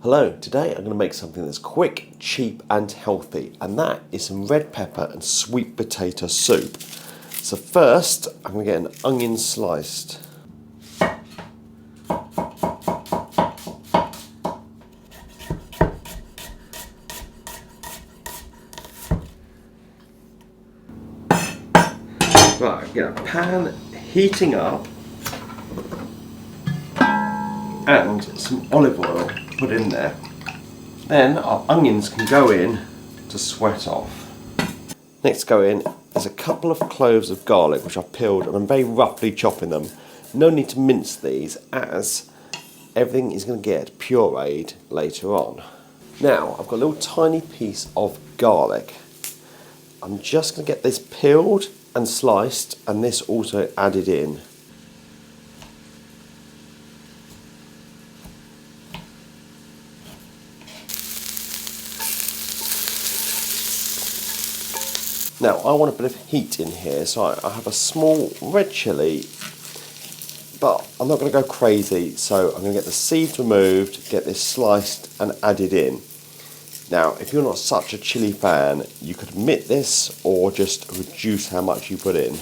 Hello, today I'm going to make something that's quick, cheap and healthy, and that is some red pepper and sweet potato soup. So first I'm going to get an onion sliced. Right, get a pan heating up and some olive oil put in there. Then our onions can go in to sweat off. Next go in is a couple of cloves of garlic which I've peeled and I'm very roughly chopping them. No need to mince these as everything is going to get pureed later on. Now I've got a little tiny piece of garlic. I'm just going to get this peeled and sliced and this also added in. Now I want a bit of heat in here, so I have a small red chilli, but I'm not going to go crazy, so I'm going to get the seeds removed, get this sliced and added in. Now if you're not such a chilli fan, you could omit this or just reduce how much you put in.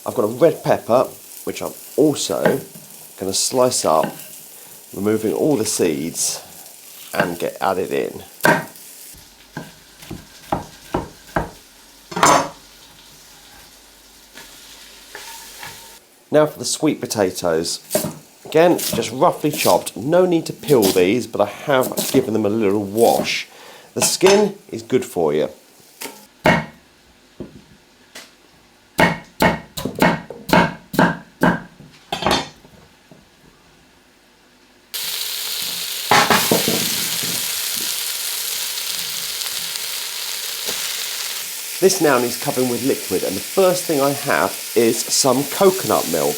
I've got a red pepper, which I'm also going to slice up, removing all the seeds and get added in. Now for the sweet potatoes. Again, just roughly chopped. No need to peel these, but I have given them a little wash. The skin is good for you. This now needs covering with liquid, and the first thing I have is some coconut milk.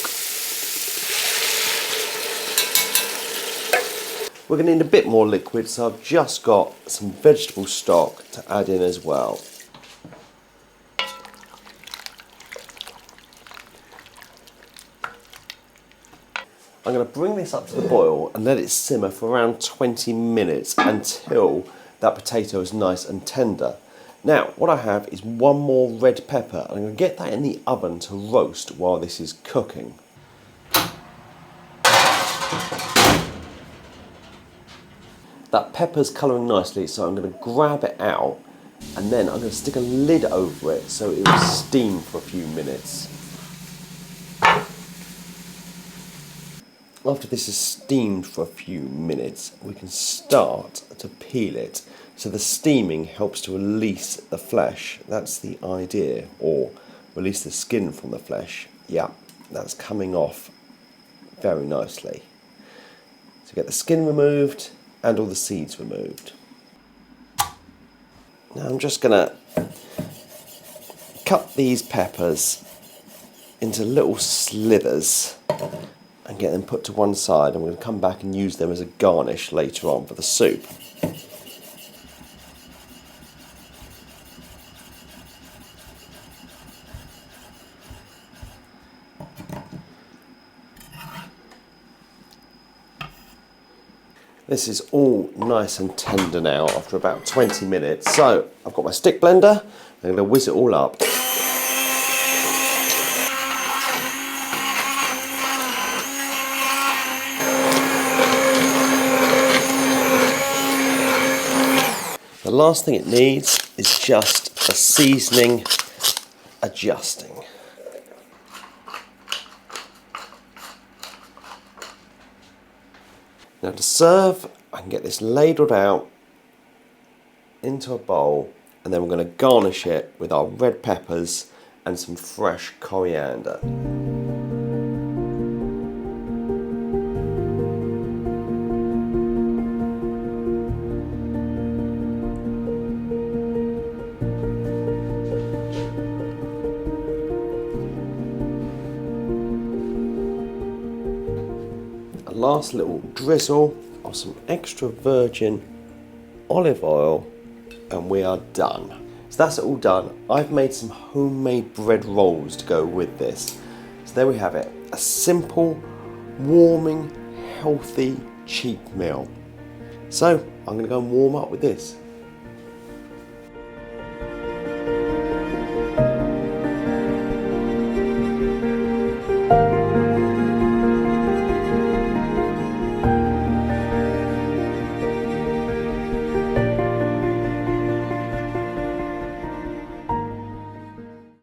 We're going to need a bit more liquid, so I've just got some vegetable stock to add in as well. I'm going to bring this up to the boil and let it simmer for around 20 minutes until that potato is nice and tender. Now, what I have is one more red pepper, and I'm going to get that in the oven to roast while this is cooking. That pepper's colouring nicely, so I'm going to grab it out, and then I'm going to stick a lid over it so it will steam for a few minutes. After this is steamed for a few minutes, we can start to peel it. So the steaming helps to release the flesh. That's the idea, or release the skin from the flesh. Yeah, that's coming off very nicely. So get the skin removed and all the seeds removed. Now I'm just going to cut these peppers into little slivers and get them put to one side. I'm going to come back and use them as a garnish later on for the soup. This is all nice and tender now after about 20 minutes. So I've got my stick blender, I'm going to whiz it all up. The last thing it needs is just a seasoning adjusting. Now to serve, I can get this ladled out into a bowl, and then we're going to garnish it with our red peppers and some fresh coriander. A last little drizzle of some extra virgin olive oil and we are done. So that's it all done. I've made some homemade bread rolls to go with this. So there we have it. A simple, warming, healthy, cheap meal. So I'm going to go and warm up with this.